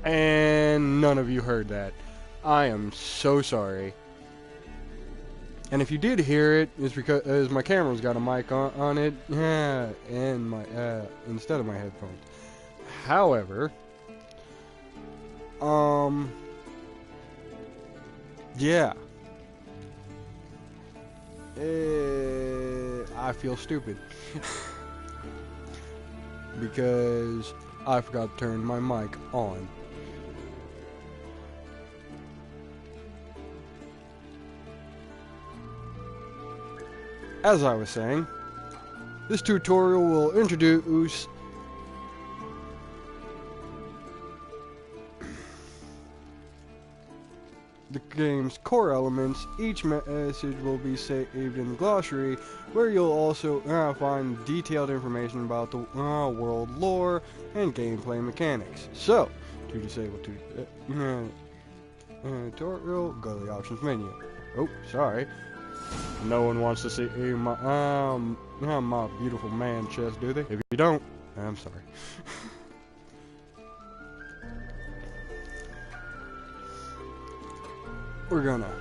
And none of you heard that. I am so sorry. And if you did hear it, it's because my camera's got a mic on it, and my instead of my headphones. However, yeah, I feel stupid because I forgot to turn my mic on. As I was saying, this tutorial will introduce the game's core elements. Each message will be saved in the glossary, where you'll also find detailed information about the world lore and gameplay mechanics. So, to disable tutorial, go to the options menu. Oh, sorry. No one wants to see my beautiful man chest, do they? If you don't, I'm sorry. We're gonna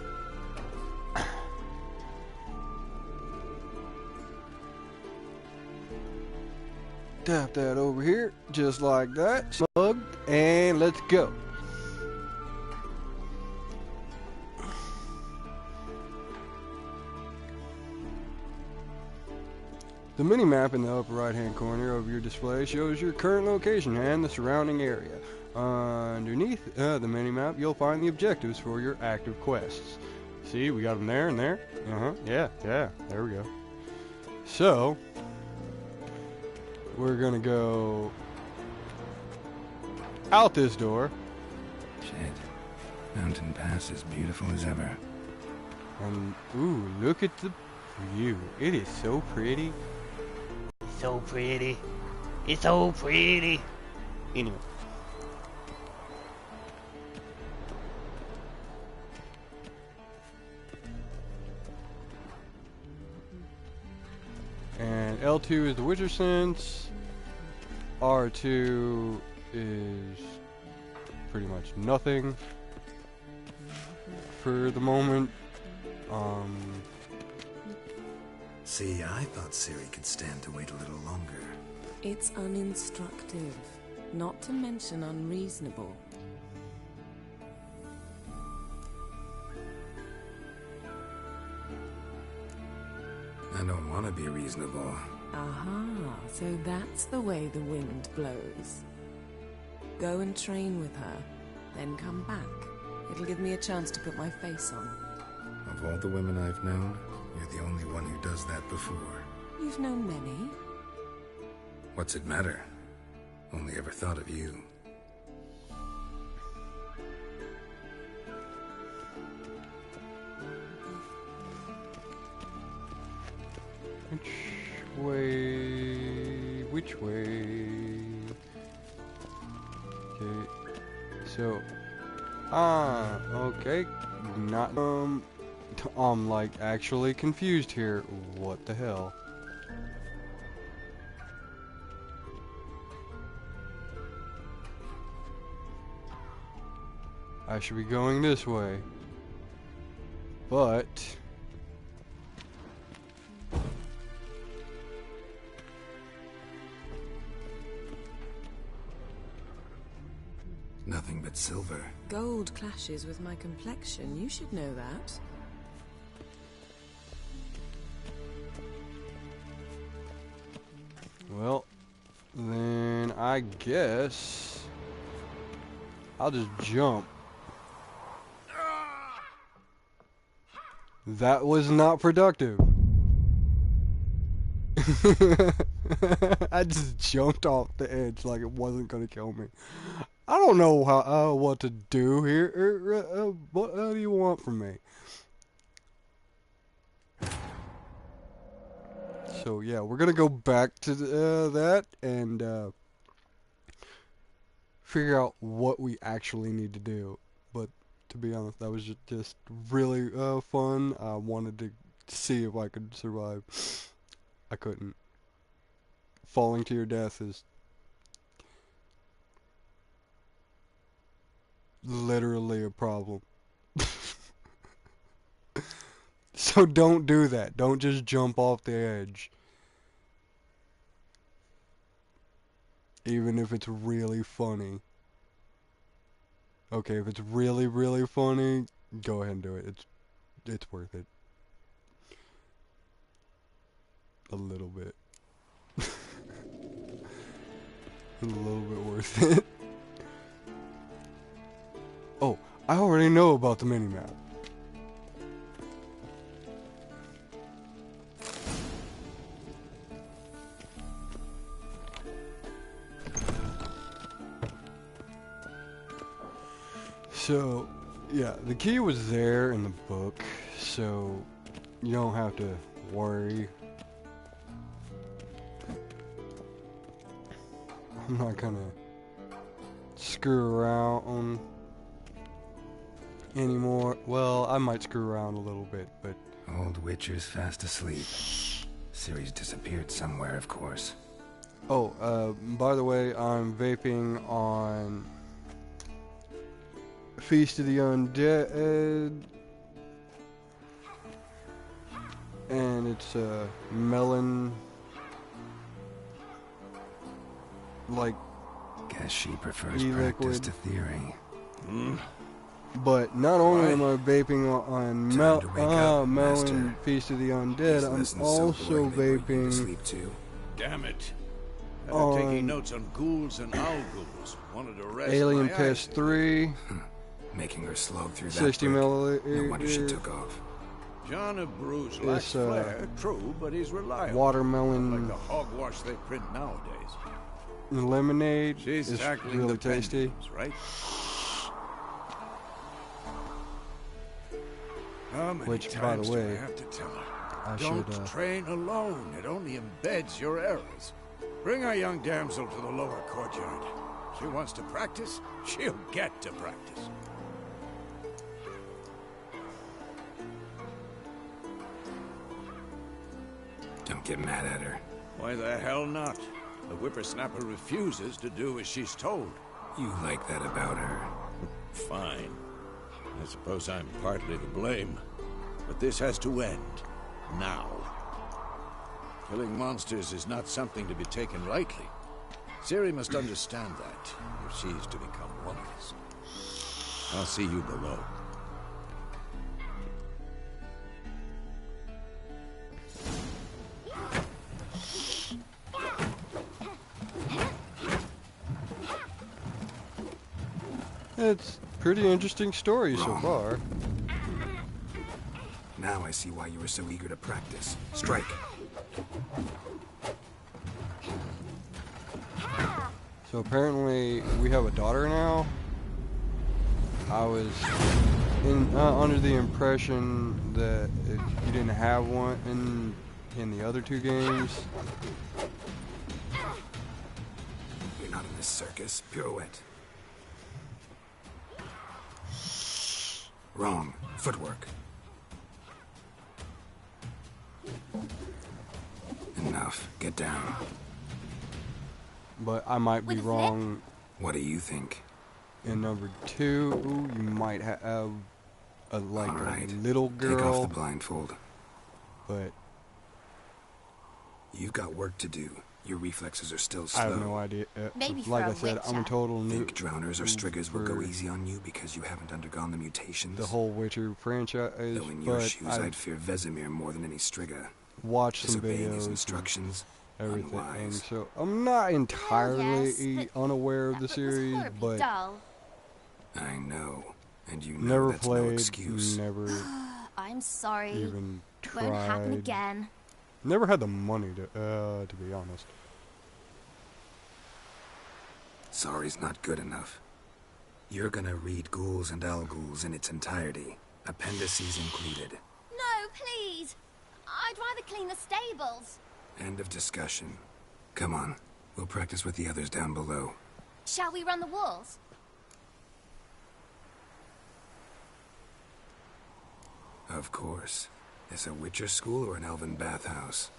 tap that over here, just like that, smug, and let's go. The mini-map in the upper right-hand corner of your display shows your current location and the surrounding area. Underneath the mini-map, you'll find the objectives for your active quests. See, we got them there and there. Yeah, there we go. So, we're gonna go out this door. Shit. Mountain Pass is beautiful as ever. And, ooh, look at the view. It is so pretty. So pretty. It's so pretty. Anyway. And L2 is the Witcher sense. R2 is pretty much nothing for the moment. See, I thought Siri could stand to wait a little longer. It's uninstructive, not to mention unreasonable. I don't want to be reasonable. Aha, so that's the way the wind blows. Go and train with her, then come back. It'll give me a chance to put my face on. Of all the women I've known, you're the only one who does that before. You've known many. What's it matter? Only ever thought of you. Which way? Okay, so, okay, not, I'm like actually confused here. What the hell? I should be going this way, but Nothing but silver. Gold clashes with my complexion. You should know that. well, then I guess I'll just jump. That was not productive. I just jumped off the edge like it wasn't gonna kill me. I don't know how what to do here. What do you want from me? So yeah, we're gonna go back to that and figure out what we actually need to do. But to be honest, that was just really fun. I wanted to see if I could survive. I couldn't. Falling to your death is literally a problem. So don't do that. Don't just jump off the edge. Even if it's really funny. Okay, if it's really, really funny, go ahead and do it. It's worth it. A little bit. A little bit worth it. Oh, I already know about the minimap. So, yeah, the key was there in the book, so you don't have to worry. I'm not gonna screw around anymore. Well, I might screw around a little bit, but... Old Witcher's fast asleep. Ciri's disappeared somewhere, of course. Oh, by the way, I'm vaping on Feast of the Undead, and it's melon, like, Guess she prefers e-liquid. practice to theory. But not only am I vaping on Time to wake up, melon Master. Feast of the These Undead, I'm lessons so also boring they put you to vaping sleep too. Damn it. I'm on taking notes on ghouls and owl ghouls. Wanted to rest Alien my Pest eyes. 3, Making her slow through that 60 brick. milliliter. No wonder she took off. John of Bruges lacks This, flair, true, but he's reliable. watermelon Like the hogwash they print nowadays. lemonade She's is tackling really the tasty. pendulums, right? How many Which, by times the do way, I have to tell her? I Don't should, train alone. It only embeds your errors. Bring our young damsel to the lower courtyard. She wants to practice, she'll get to practice. Don't get mad at her. Why the hell not? The whippersnapper refuses to do as she's told. You like that about her. Fine. I suppose I'm partly to blame. But this has to end. Now. Killing monsters is not something to be taken lightly. Ciri must understand that, if she's to become wise. I'll see you below. It's a pretty interesting story so far. Now I see why you were so eager to practice. Strike. So apparently we have a daughter now. I was under the impression that you didn't have one in the other two games. You're not in this circus. Pirouette. Wrong. Footwork. Enough. Get down. But I might be With a wrong What do you think? in number 2. Ooh, you might have a like All right. a little Take off girl, the blindfold. but You've got work to do. Your reflexes are still slow. I have no idea. Maybe Like for I a said, I'm a witcher. total new. Think drowners or striggers will go for easy on you because you haven't undergone the mutations? the whole Witcher franchise, Though in your but shoes, I've I'd fear Vesemir more than any strigger. watched some Disobeying his videos, instructions. and everything, and Unwise. so I'm not entirely yes, but unaware of the That was series, horribly but dull. I know. And you know never that's no played, excuse. never I'm sorry. even Won't happen tried. again. Never had the money to be honest. Sorry's not good enough. You're gonna read Ghouls and Owlghouls in its entirety. Appendices included. No, please. I'd rather clean the stables. End of discussion. Come on. We'll practice with the others down below. Shall we run the walls? Of course. Is a Witcher school or an elven bathhouse?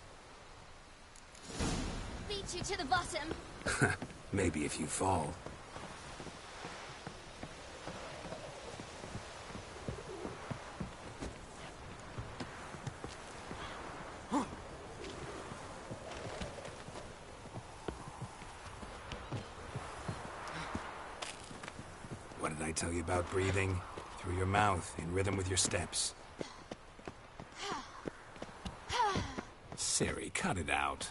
Beat you to the bottom. Maybe if you fall. I tell you about breathing? Through your mouth, in rhythm with your steps. Siri, cut it out.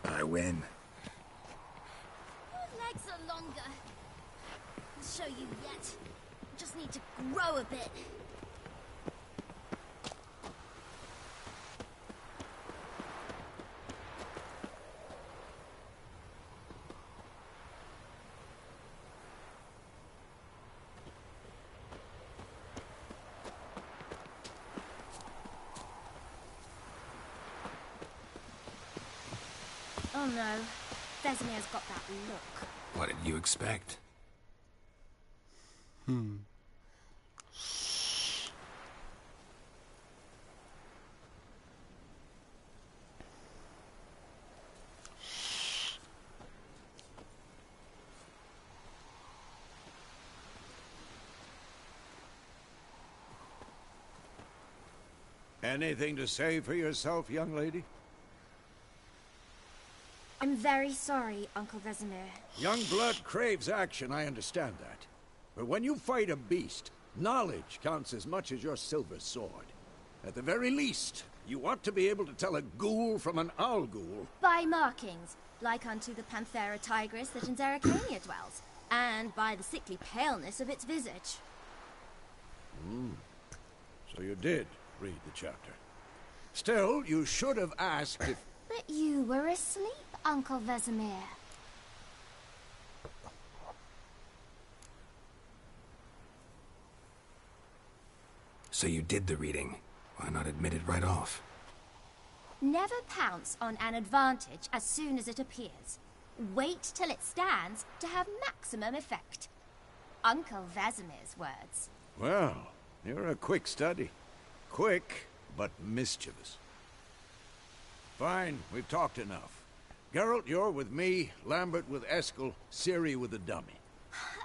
I win. Your legs are longer. I'll show you yet. Just need to grow a bit. Oh no, Vesemir's got that look. What did you expect? Anything to say for yourself, young lady? I'm very sorry, Uncle Vesemir. Young blood craves action, I understand that. But when you fight a beast, knowledge counts as much as your silver sword. At the very least, you ought to be able to tell a ghoul from an owl ghoul. By markings, like unto the Panthera tigris that in Zeracania dwells, and by the sickly paleness of its visage. So you did read the chapter. Still, you should have asked if... But you were asleep, Uncle Vesemir. So you did the reading. Why not admit it right off? Never pounce on an advantage as soon as it appears. Wait till it stands to have maximum effect. Uncle Vesemir's words. Well, you're a quick study. Quick, but mischievous. Fine, we've talked enough. Geralt, you're with me, Lambert with Eskel, Ciri with the dummy.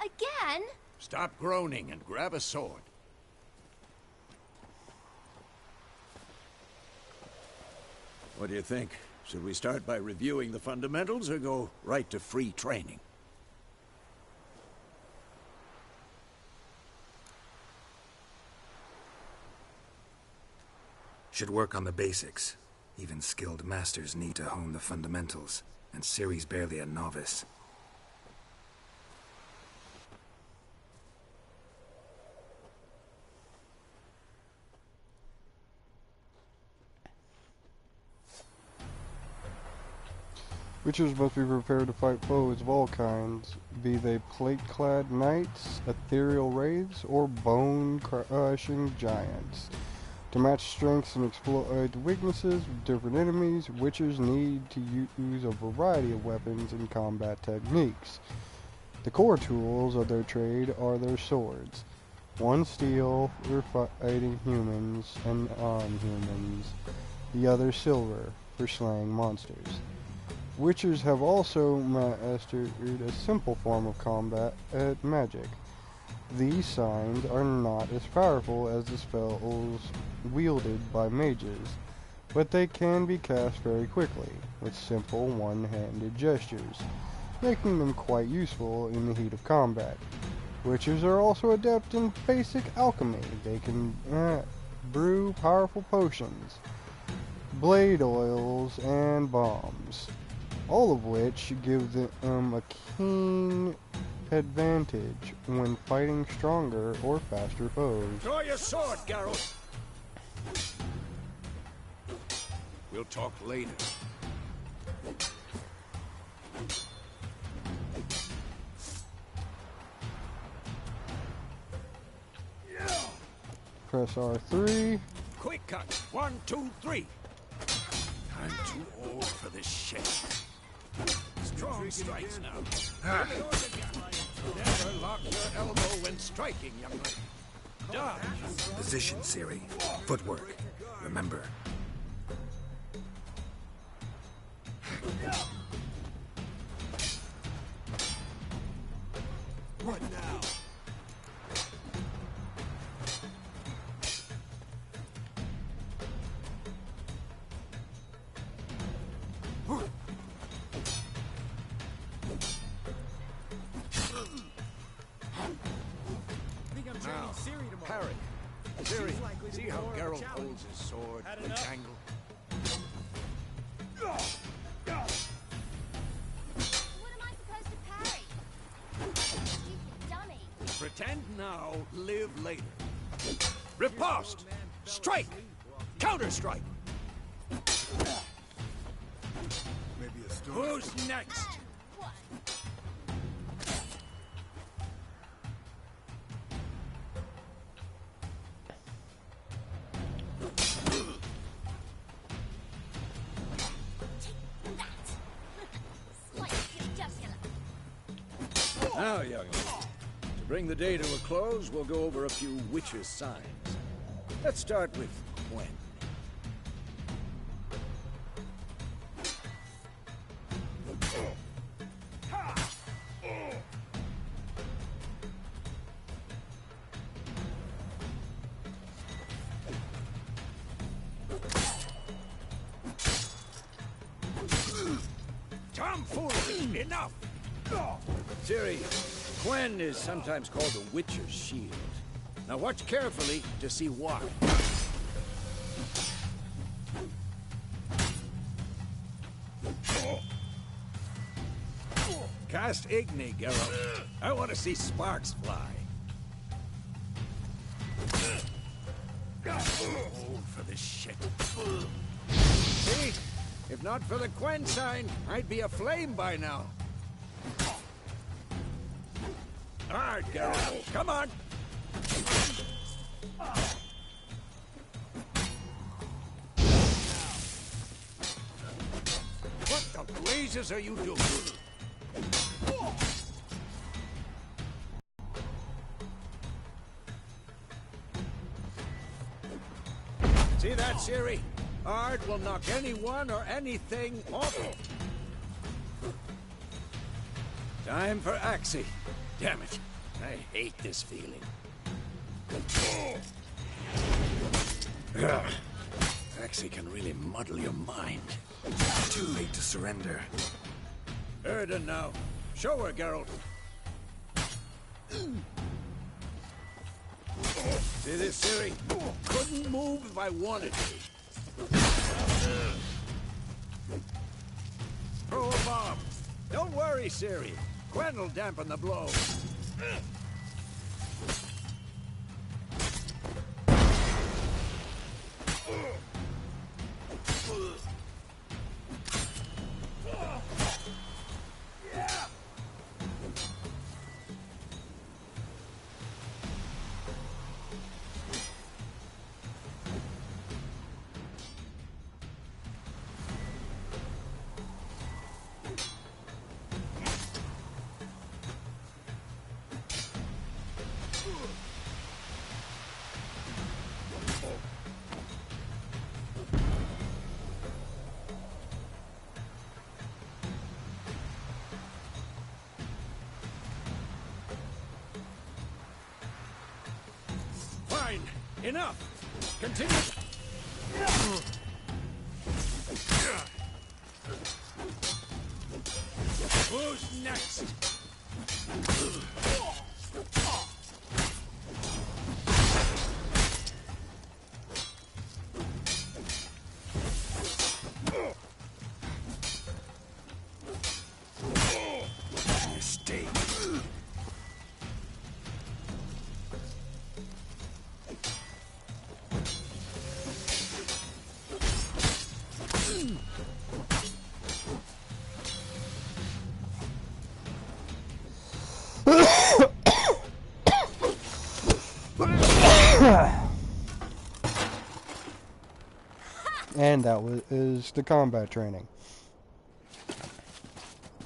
Again? Stop groaning and grab a sword. What do you think? Should we start by reviewing the fundamentals or go right to free training? Should work on the basics. Even skilled masters need to hone the fundamentals, and Ciri's barely a novice. Witchers must be prepared to fight foes of all kinds, be they plate-clad knights, ethereal wraiths, or bone-crushing giants. To match strengths and exploit weaknesses of different enemies, Witchers need to use a variety of weapons and combat techniques. The core tools of their trade are their swords. One steel for fighting humans and non-humans, the other silver for slaying monsters. Witchers have also mastered a simple form of combat at magic. These signs are not as powerful as the spells wielded by mages, but they can be cast very quickly, with simple one-handed gestures, making them quite useful in the heat of combat. Witchers are also adept in basic alchemy. They can brew powerful potions, blade oils, and bombs, all of which give them a keen advantage when fighting stronger or faster foes. Draw your sword, Geralt! We'll talk later. Press R3. Quick cut. 1, 2, 3. I'm too old for this shit. Strong strikes now. Never lock your elbow when striking, young lady. Dodge. Position, Ciri. Footwork. Remember. Ciri, see how Geralt holds his sword at an angle? What am I supposed to parry? Stupid dummy. Pretend now, live later. Riposte! Strike! Counter-strike! Who's next? What? Now, young lady, to bring the day to a close, we'll go over a few witches' signs. Let's start with Gwen. Tomfoolery! Enough! Ciri, Gwen is sometimes called the Witcher's Shield. Now watch carefully to see why. Cast Igni, Geralt. I want to see sparks fly. Old for this shit. See? If not for the Gwen sign, I'd be aflame by now. Hard, Geralt. Come on. What the blazes are you doing? See that, Ciri? Ard will knock anyone or anything off. Time for Axie. Damn it. I hate this feeling. Ugh. Axie can really muddle your mind. Too late to surrender. Erden now. Show her, Geralt. See this, Ciri? Couldn't move if I wanted to. Throw a bomb. Don't worry, Ciri. Gwen will dampen the blow. Fine. Enough. Continue. Who's next? Mistake. And that is the combat training.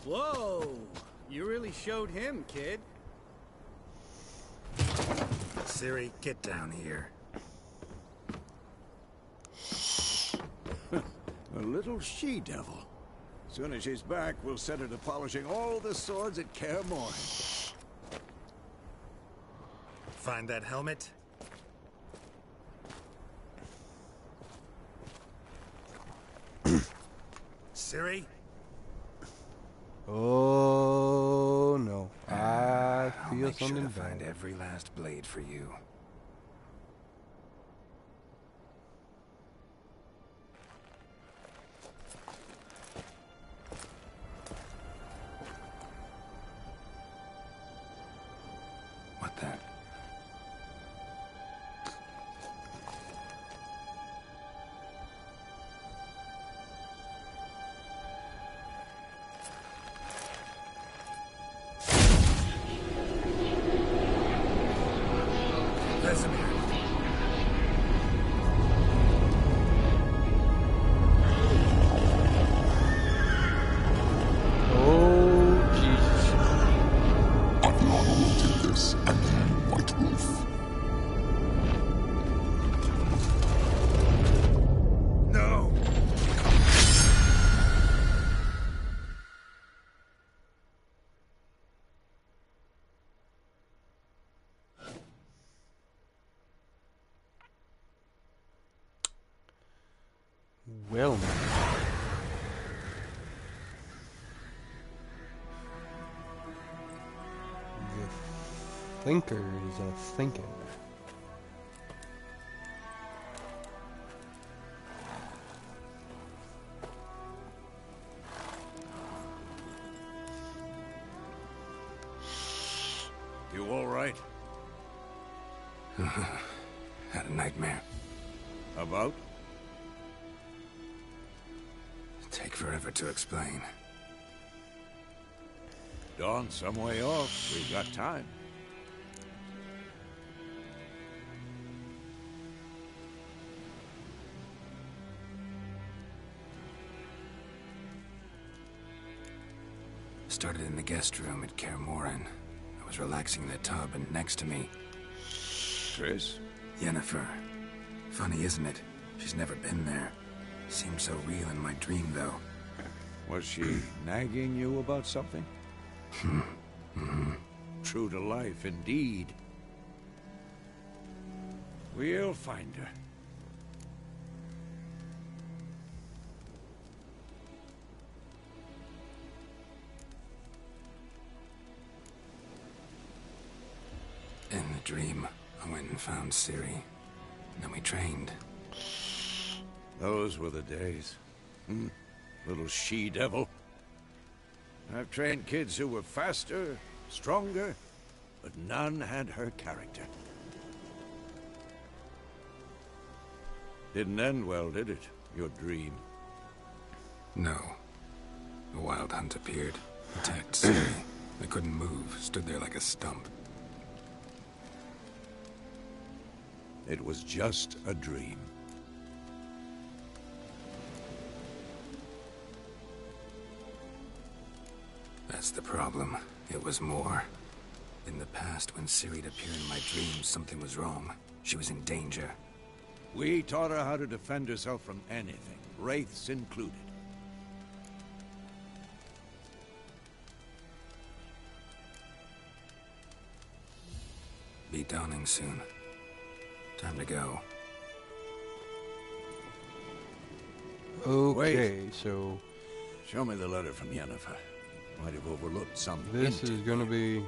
Whoa! You really showed him, kid. Ciri, get down here. A little she-devil. Soon as she's back, we'll set her to polishing all the swords at Kaer Morhen. Find that helmet? Ciri? Oh no, I I'll feel make sure something to find bad. every last blade for you. Well, now. The thinker is a thinking. You all right? Had a nightmare. About? Take forever to explain. Dawn's some way off. We've got time. Started in the guest room at Kaer Morhen. I was relaxing in the tub, and next to me, Triss? Yennefer. Funny, isn't it? She's never been there. Seemed so real in my dream, though. Was she nagging you about something? True to life, indeed. We'll find her. In the dream, I went and found Ciri. Then we trained. Those were the days. Little she-devil. I've trained kids who were faster, stronger, but none had her character. Didn't end well, did it? Your dream? No. A wild hunt appeared. Attacked Ciri. I couldn't move. Stood there like a stump. It was just a dream. That's the problem. It was more. In the past, when Ciri'd appear in my dreams, something was wrong. She was in danger. We taught her how to defend herself from anything, wraiths included. Be dawning soon. Time to go. Okay, so Show me the letter from Yennefer. Might have overlooked some this hint. is gonna be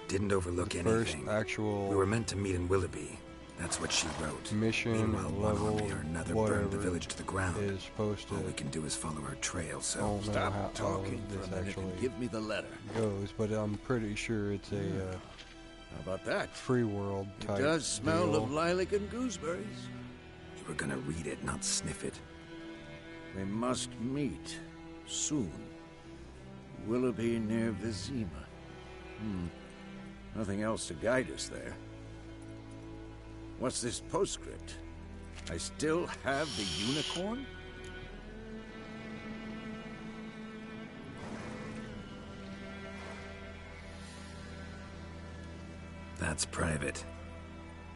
Didn't overlook the first anything. actual We were meant to meet in Willoughby. That's what she wrote. mission Meanwhile, one level, army or another whatever burned the village to the ground. is supposed to. All we can do is follow her trail, so... Don't know Stop how talking for this a minute actually and give me the letter. goes, but I'm pretty sure it's a How about that? free world It type does smell deal. Hmm. of lilac and gooseberries. You were gonna read it, not sniff it. We must meet soon. Willoughby near Vizima. Nothing else to guide us there. What's this postscript? I still have the unicorn? That's private.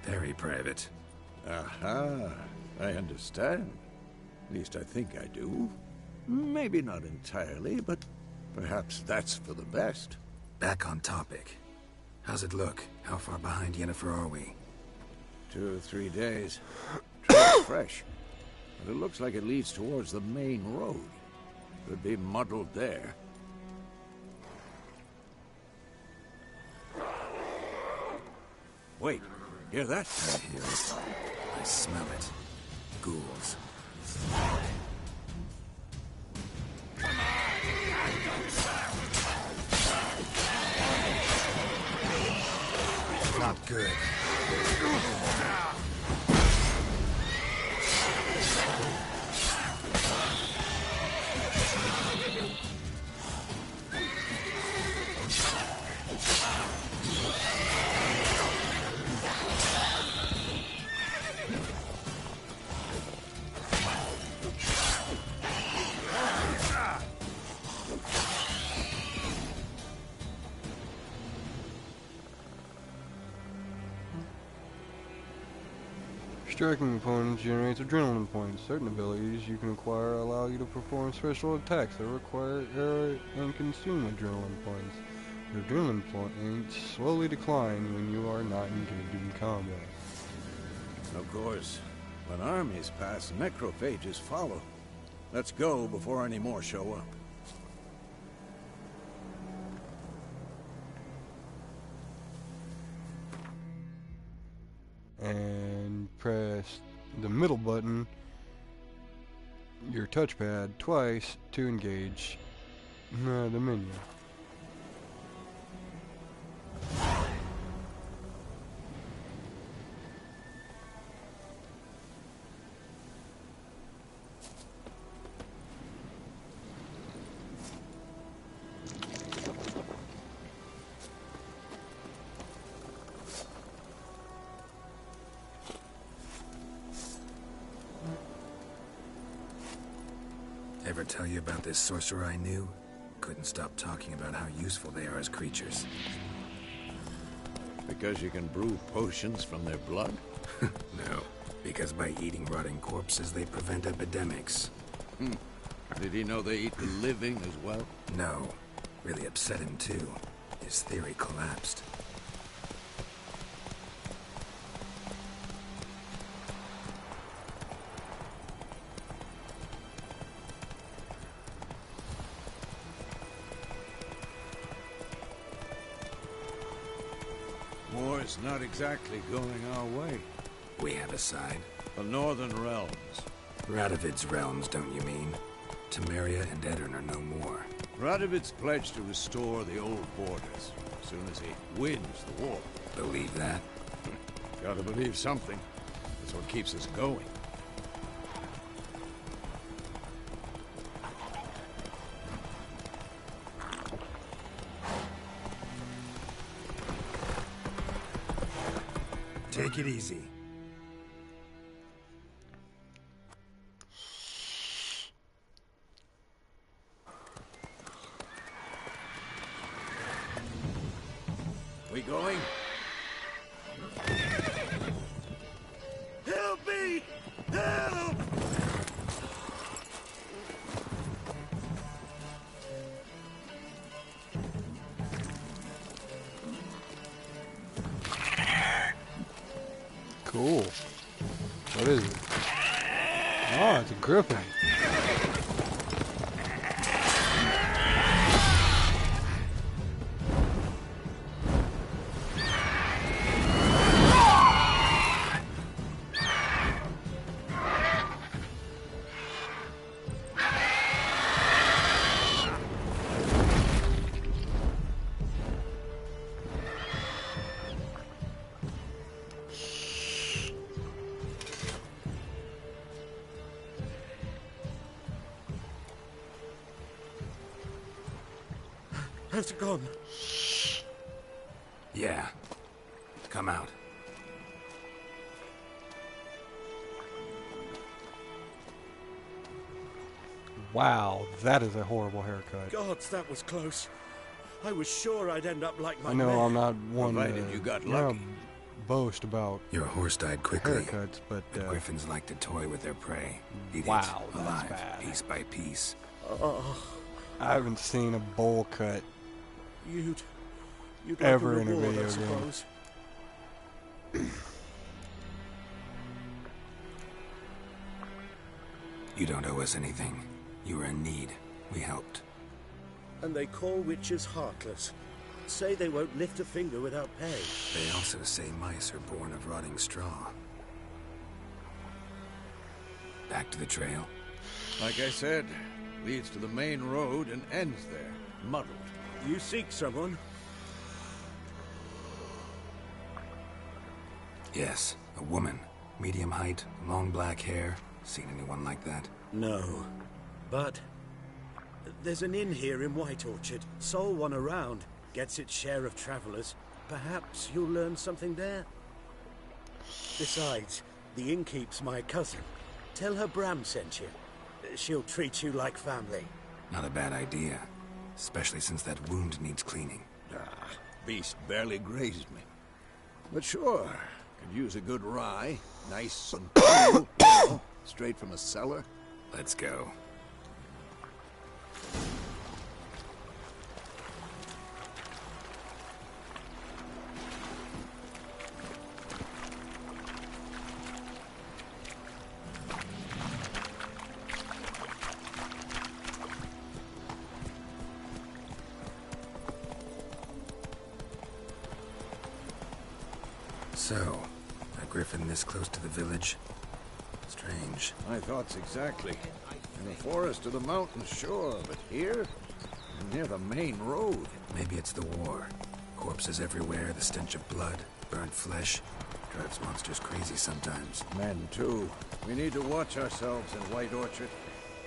Very private. Aha, I understand. At least I think I do. Maybe not entirely, but perhaps that's for the best. Back on topic. How's it look? How far behind Yennefer are we? 2 or 3 days. Trail's fresh. But it looks like it leads towards the main road. Could be muddled there. Wait, hear that? I hear it. I smell it. Ghouls. Not good. Striking opponents generates adrenaline points. Certain abilities you can acquire allow you to perform special attacks that require air and consume adrenaline points. Your adrenaline points slowly decline when you are not engaged in combat. Of course, when armies pass, necrophages follow. Let's go before any more show up. And press the middle button, your touchpad, twice to engage the menu. Ever tell you about this sorcerer I knew? Couldn't stop talking about how useful they are as creatures. Because you can brew potions from their blood? No, because by eating rotting corpses, they prevent epidemics. Did he know they eat the living as well? No, really upset him too. His theory collapsed. War's not exactly going our way. We have a side. The Northern Realms. Radovid's realms, don't you mean? Temeria and Edirn are no more. Radovid's pledged to restore the old borders as soon as he wins the war. Believe that? Gotta believe something. That's what keeps us going. Take it easy. We going? Help me! Help! Cool. What is it? Oh, it's a griffin. Has it gone? Yeah. Come out. Wow, that is a horrible haircut. Gods, that was close. I was sure I'd end up like my I know mare. I'm not one Provided you got not lucky. boast about Your horse died quickly. haircuts, but The griffins like to toy with their prey. Eat Wow, it that's alive, bad. piece by piece. Oh, I haven't seen a bowl cut. you'd like Ever a in a reward, video I game. suppose. You don't owe us anything. You were in need. We helped. And they call witches heartless. Say they won't lift a finger without pay. They also say mice are born of rotting straw. Back to the trail. Like I said, leads to the main road and ends there, muddled. You seek someone? Yes, a woman. Medium height, long black hair. Seen anyone like that? No. But there's an inn here in White Orchard. Sole one around. Gets its share of travelers. Perhaps you'll learn something there. Besides, the innkeep's my cousin. Tell her Bram sent you. She'll treat you like family. Not a bad idea. Especially since that wound needs cleaning. Beast barely grazed me. But sure, could use a good rye. Nice and cool, you know, straight from a cellar. Let's go. So, a griffin this close to the village? Strange. My thoughts exactly. In the forest or the mountains, sure, but here? Near the main road. Maybe it's the war. Corpses everywhere, the stench of blood, burnt flesh. Drives monsters crazy sometimes. Men, too. We need to watch ourselves in White Orchard.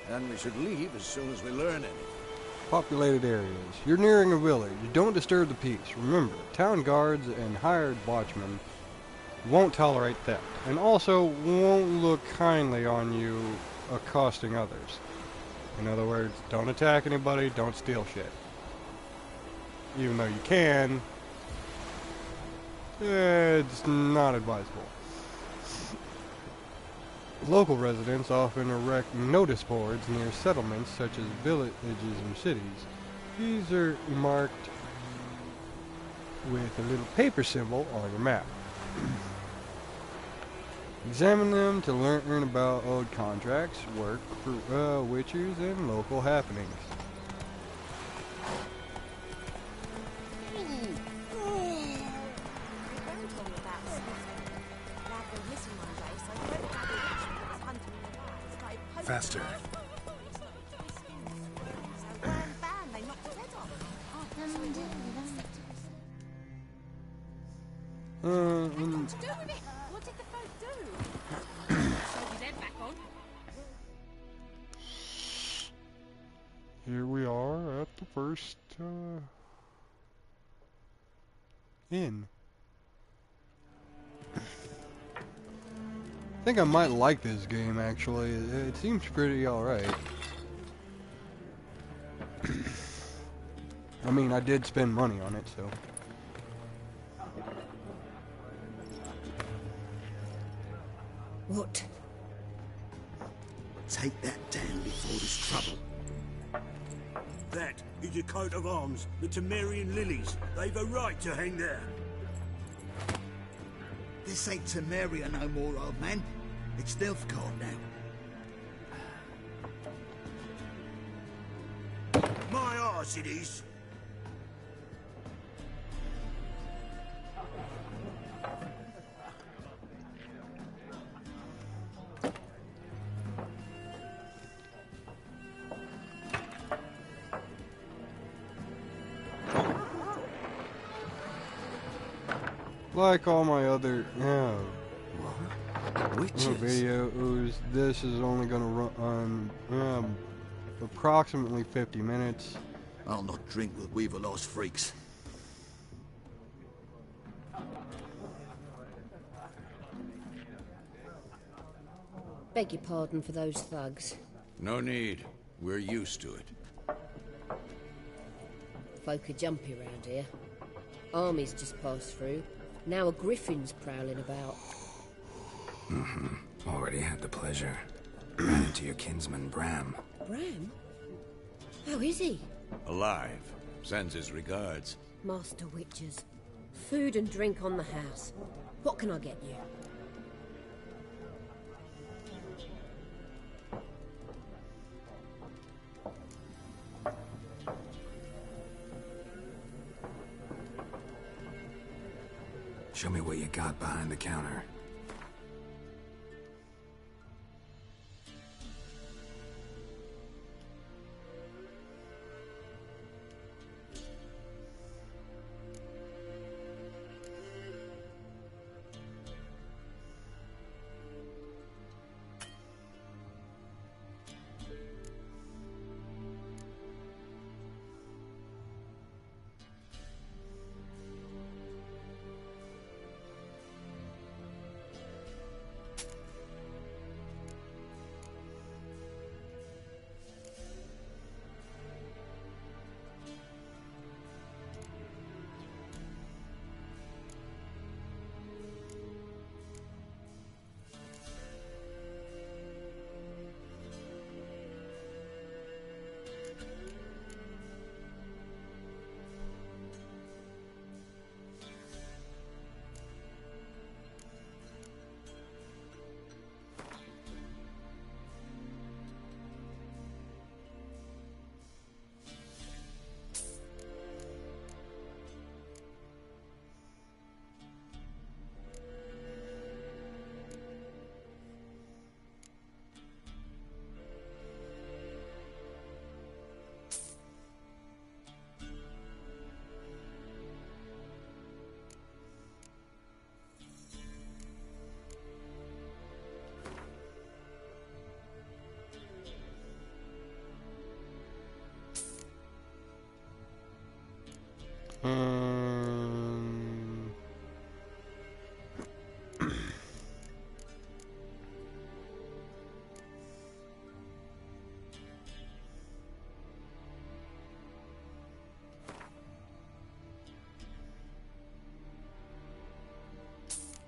And we should leave as soon as we learn anything. Populated areas. You're nearing a village. Don't disturb the peace. Remember, town guards and hired watchmen won't tolerate theft, and also won't look kindly on you accosting others. In other words, don't attack anybody, don't steal shit. Even though you can, it's not advisable. Local residents often erect notice boards near settlements such as villages and cities. These are marked with a little paper symbol on your map. Examine them to learn about old contracts, work for witchers, and local happenings. Faster. Here we are at the first inn. I think I might like this game actually. It seems pretty alright. I mean, I did spend money on it, so. What? Take that down before there's trouble. That is a coat of arms, the Temerian lilies. They've a right to hang there. This ain't Temeria no more, old man. It's Nilfgaard now. My arse it is. Like all my other Witches? videos, this is only going to run approximately 50 minutes. I'll not drink with Weaver Lost freaks. Beg your pardon for those thugs. No need. We're used to it. Folk are jumpy around here. Armies just passed through. Now a griffin's prowling about. Already had the pleasure. Ran into your kinsman, Bram. Bram? How is he? Alive. Sends his regards. Master Witchers. Food and drink on the house. What can I get you? Show me what you got behind the counter.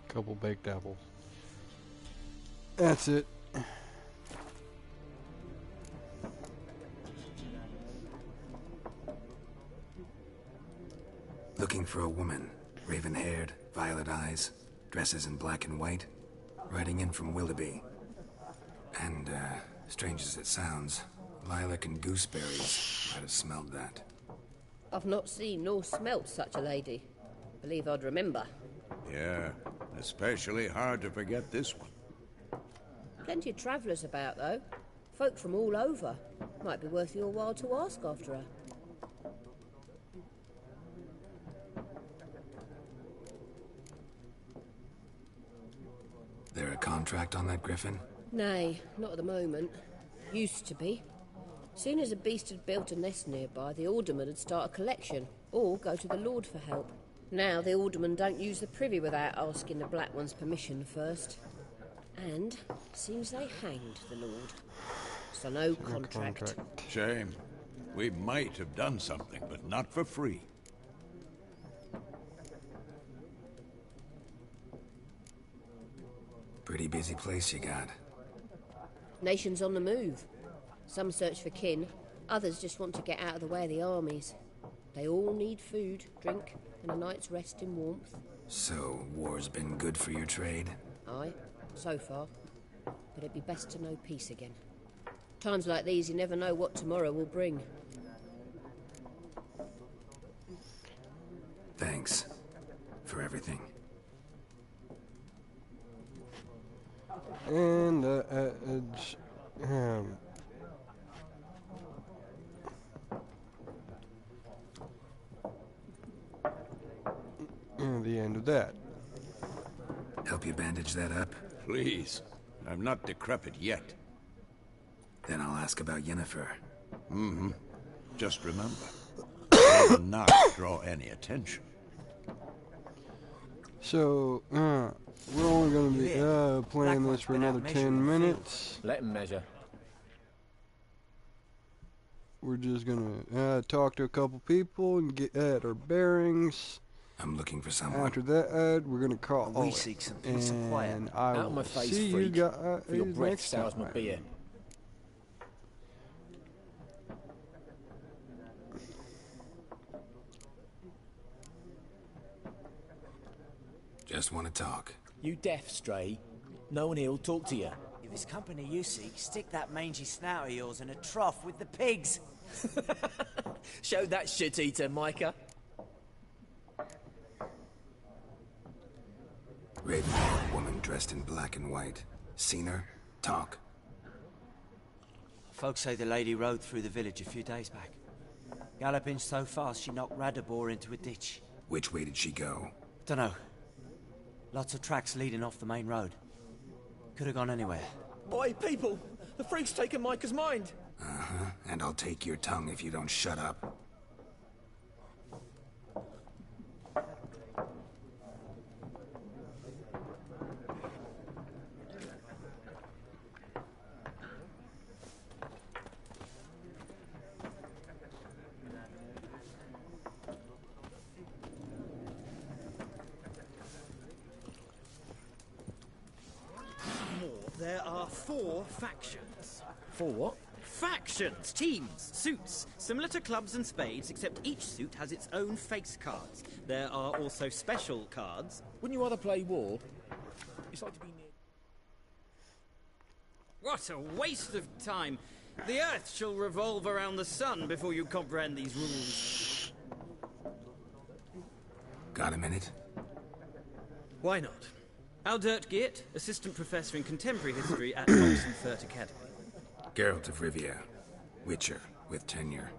Couple baked apples. That's it. Looking for a woman. Raven-haired, violet eyes, dresses in black and white. Riding in from Willoughby. And, strange as it sounds, lilac and gooseberries might have smelled that. I've not seen nor smelt such a lady. Believe I'd remember. Yeah, especially hard to forget this one. Plenty of travellers about, though. Folk from all over. Might be worth your while to ask after her. There a contract on that griffin? Nay, not at the moment. Used to be. Soon as a beast had built a nest nearby, the alderman would start a collection, or go to the Lord for help. Now the alderman don't use the privy without asking the Black One's permission first. And seems they hanged the Lord. So no contract. Shame. We might have done something, but not for free. Pretty busy place you got. Nations on the move. Some search for kin, others just want to get out of the way of the armies. They all need food, drink, and a night's rest in warmth. So, war's been good for your trade? Aye, so far. But it'd be best to know peace again. Times like these, you never know what tomorrow will bring. Thanks for everything. And and the end of that. Help you bandage that up? Please. I'm not decrepit yet. Then I'll ask about Yennefer. Mm-hmm. Just remember, I will not draw any attention. So, we're only going to be playing this for another 10 minutes. Let him measure. We're just going to talk to a couple people and get at our bearings. I'm looking for someone. After that, we're going to call We seek some peace and quiet. And I Out will of my face, see you freak. guys For your breath next sours my time. beer. Just want to talk. You deaf, Stray? No one here'll talk to you. If it's company you seek, stick that mangy snout of yours in a trough with the pigs. Show that shit-eater, Micah. Raven-haired woman dressed in black and white. Seen her? Talk. Folks say the lady rode through the village a few days back. Galloping so fast she knocked Radabor into a ditch. Which way did she go? Dunno. Lots of tracks leading off the main road. Could have gone anywhere. Boy, people! The freak's taken Micah's mind! Uh-huh. And I'll take your tongue if you don't shut up. There are 4 factions. 4 what? Factions! Teams! Suits! Similar to clubs and spades, except each suit has its own face cards. There are also special cards. Wouldn't you rather play war? It's like to be near... What a waste of time! The Earth shall revolve around the sun before you comprehend these rules. Got a minute? Why not? Aldert Geert, Assistant Professor in Contemporary History at Oxenfurt Academy. Geralt of Rivia. Witcher, with tenure.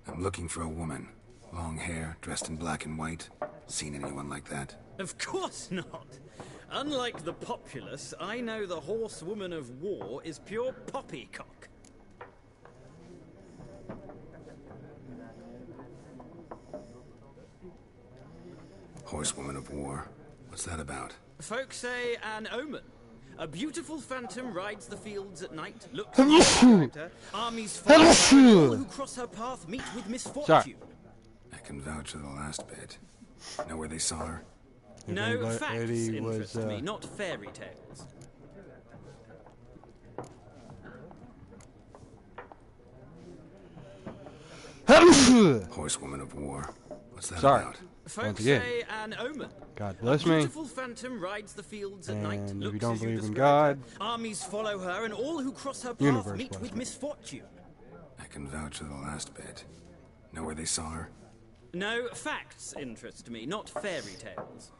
I'm looking for a woman. Long hair, dressed in black and white. Seen anyone like that? Of course not! Unlike the populace, I know the horsewoman of war is pure poppycock. Horsewoman of war? What's that about? Folks say an omen. A beautiful phantom rides the fields at night, looks at her character, armies follow her, and all who cross her path meet with misfortune. I can vouch for the last bit. Know where they saw her? No, anybody- facts Eddie interest was, me, not fairy tales. Horsewoman of war. What's that Sorry. about? Folks Once again. say an omen. God A bless me. beautiful phantom rides the fields at night. And if Looks you don't as believe in described God, her. Armies follow her, and all who cross her path Universe meet bless with me. misfortune. I can vouch for the last bit. Know where they saw her? No, facts interest me, not fairy tales.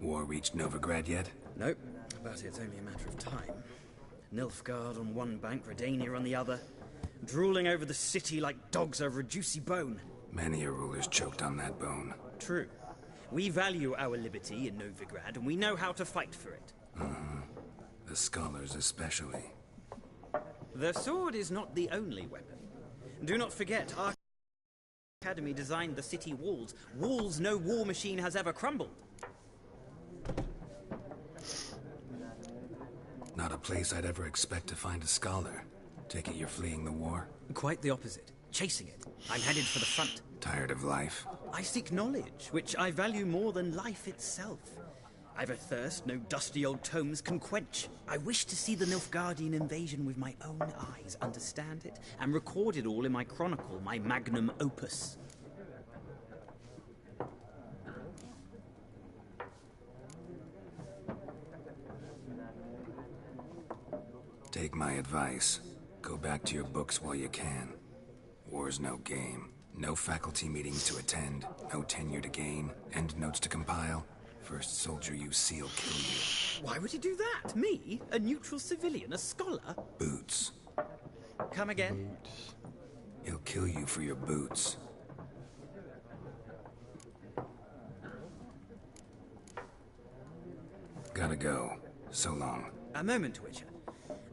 War reached Novigrad yet? Nope, but it's only a matter of time. Nilfgaard on one bank, Redania on the other, drooling over the city like dogs over a juicy bone. Many a ruler's choked on that bone. True. We value our liberty in Novigrad, and we know how to fight for it. The scholars especially. The sword is not the only weapon. Do not forget, our academy designed the city walls. Walls no war machine has ever crumbled. Not a place I'd ever expect to find a scholar. Take it you're fleeing the war? Quite the opposite. Chasing it. I'm headed for the front. Tired of life? I seek knowledge, which I value more than life itself. I've a thirst no dusty old tomes can quench. I wish to see the Nilfgaardian invasion with my own eyes, understand it, and record it all in my chronicle, my magnum opus. Take my advice. Go back to your books while you can. War's no game. No faculty meetings to attend. No tenure to gain. Endnotes to compile. First soldier you see will kill you. Why would he do that? Me? A neutral civilian? A scholar? Boots. Come again? He'll kill you for your boots. Gotta go. So long. A moment, Witcher.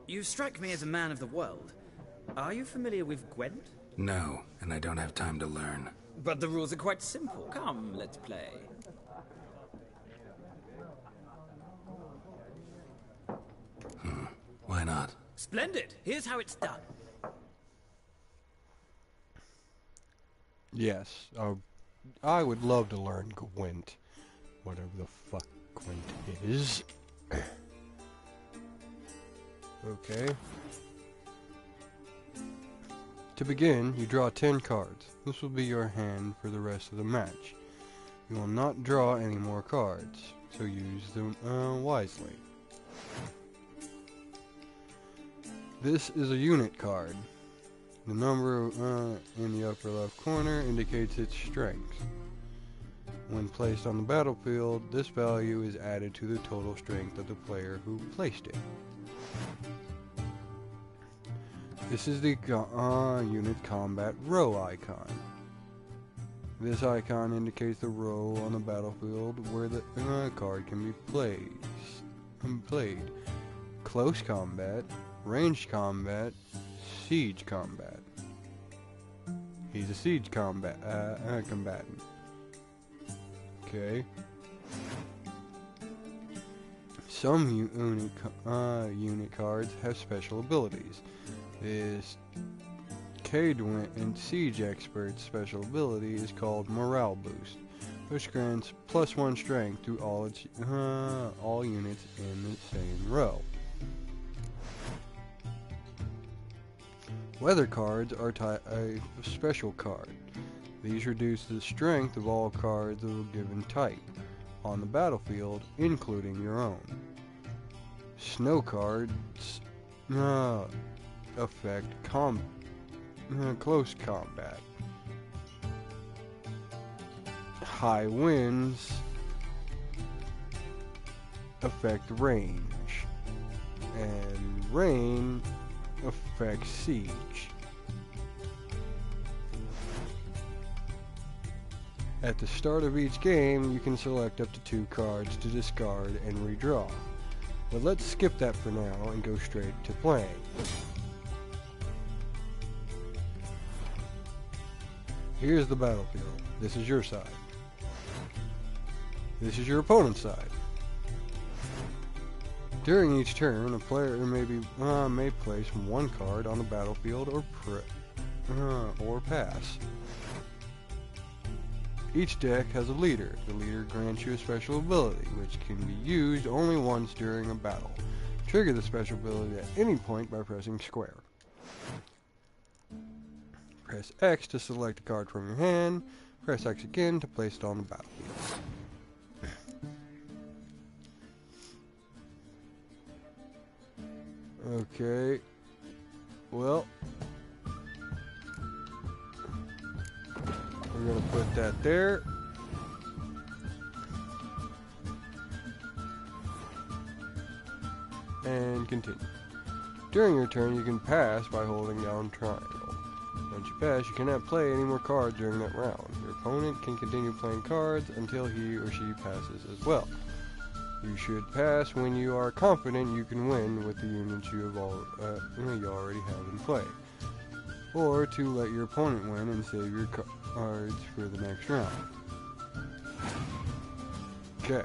You strike me as a man of the world. Are you familiar with Gwent? No, and I don't have time to learn. But the rules are quite simple. Come, let's play. Why not? Splendid. Here's how it's done. yes, I would love to learn Gwent. Whatever the fuck Gwent is. Okay. To begin, you draw 10 cards. This will be your hand for the rest of the match. You will not draw any more cards, so use them wisely. This is a unit card. The number in the upper left corner indicates its strength. When placed on the battlefield, this value is added to the total strength of the player who placed it. This is the unit combat row icon. This icon indicates the row on the battlefield where the card can be played. Close combat, ranged combat, siege combat. He's a siege combatant. Okay. Some unit cards have special abilities. This Cadwin and Siege Expert's special ability is called Morale Boost, which grants +1 strength to all units in the same row. Weather cards are a special card. These reduce the strength of all cards of a given type on the battlefield, including your own. Snow cards affect close combat. High winds affect range, and rain affects siege. At the start of each game, you can select up to 2 cards to discard and redraw. But let's skip that for now and go straight to playing. Here's the battlefield. This is your side. This is your opponent's side. During each turn, a player may place one card on the battlefield or pass. Each deck has a leader. The leader grants you a special ability, which can be used only once during a battle. Trigger the special ability at any point by pressing square. Press X to select a card from your hand. Press X again to place it on the battlefield. Okay. Well, we're going to put that there. And continue. During your turn, you can pass by holding down triangle. Once you pass, you cannot play any more cards during that round. Your opponent can continue playing cards until he or she passes as well. You should pass when you are confident you can win with the units you already have in play, or to let your opponent win and save your cards for the next round. Okay.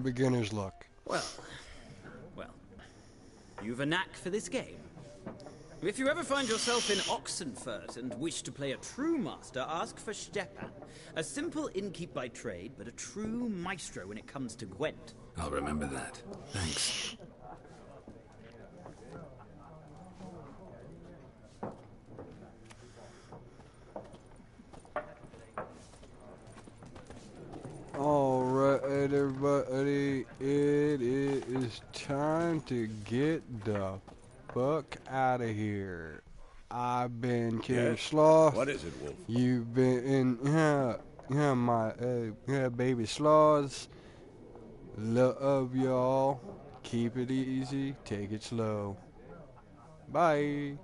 Beginner's luck. Well, you've a knack for this game. If you ever find yourself in Oxenfurt and wish to play a true master, ask for Stepan. A simple innkeep by trade, but a true maestro when it comes to Gwent. I'll remember that. Thanks. Alright, everybody, it is time to get the fuck out of here. I've been King Yes? Sloth. What is it, Wolf? You've been my baby sloths. Love y'all. Keep it easy. Take it slow. Bye.